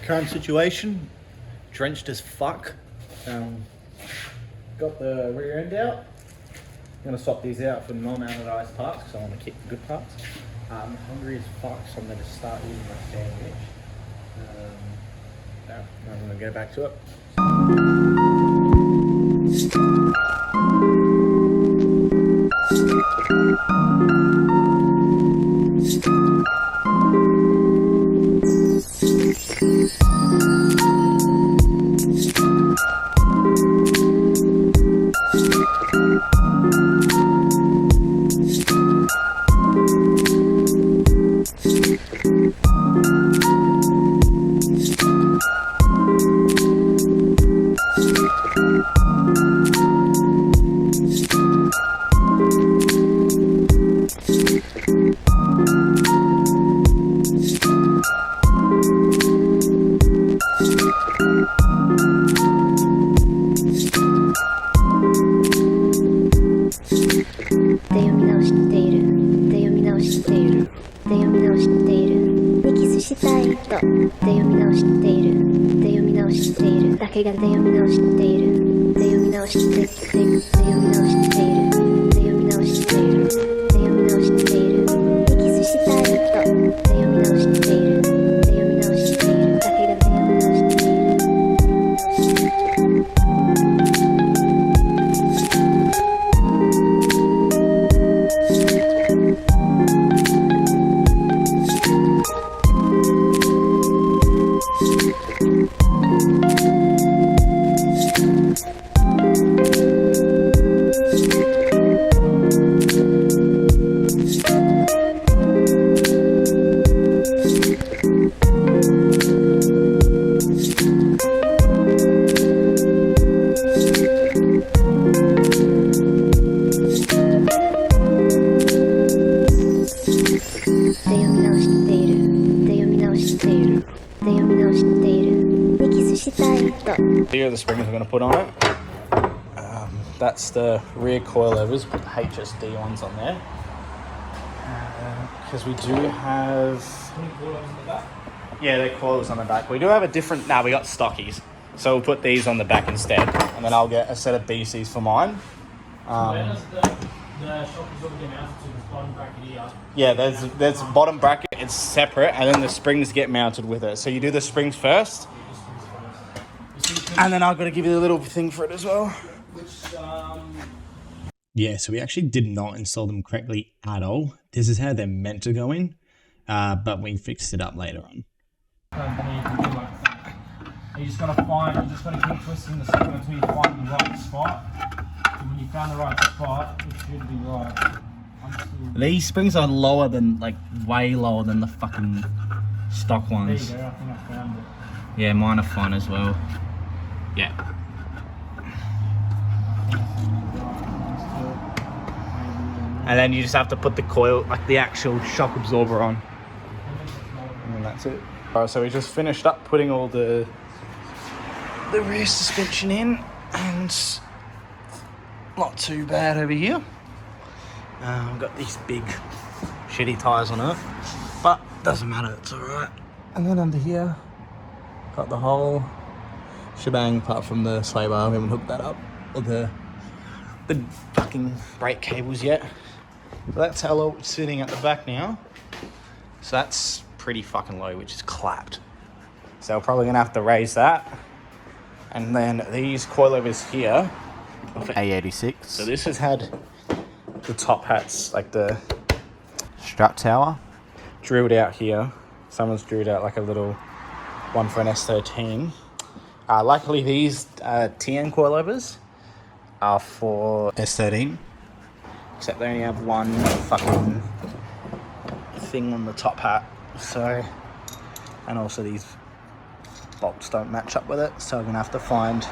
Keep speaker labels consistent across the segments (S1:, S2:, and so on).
S1: current situation, drenched as fuck. Got the rear end out. I'm gonna swap these out for non-anodized parts because I want to keep the good parts. I'm hungry as fuck, so I'm gonna start eating my sandwich. I'm gonna go back to it. Here are the springs we're going to put on it. That's the rear coilovers. Put the HSD ones on there. Because we do have... coilovers on the back? Yeah, they're coilovers on the back. We do have a different... we got stockies. So we'll put these on the back instead. And then I'll get a set of BCs for mine.
S2: Where does the shock absorber get mounted to this bottom bracket here?
S1: Yeah, there's bottom bracket. It's separate. And then the springs get mounted with it. So you do the springs first. And then I've got to give you a little thing for it as well. Yeah, so we actually did not install them correctly at all. This is how they're meant to go in, but we fixed it up later on.
S2: You just got to keep twisting the screw until you find the right spot. And when you found the right spot, it should be right.
S1: These springs are lower than, way lower than the fucking stock ones.
S2: There you go, I think I found it.
S1: Yeah, mine are fine as well. Yeah. And then you just have to put the coil, the actual shock absorber on. And then that's it. Alright, so we just finished up putting all the rear suspension in, and not too bad over here. I've got these big shitty tyres on it, but doesn't matter, it's alright. And then under here, got the whole shebang apart from the sway bar. We haven't hooked that up, or the fucking brake cables yet. So that's how low it's sitting at the back now. So that's pretty fucking low, which is clapped. So we're probably gonna have to raise that. And then these coilovers here of AE86. So this has had the top hats, the strap tower, drilled out here. Someone's drilled out a little one for an S13. Luckily these TN coilovers are for S13, except they only have one fucking thing on the top hat. So, and also these bolts don't match up with it, so I'm gonna have to find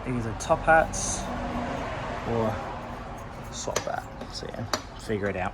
S1: either top hats or swap that. So yeah, figure it out.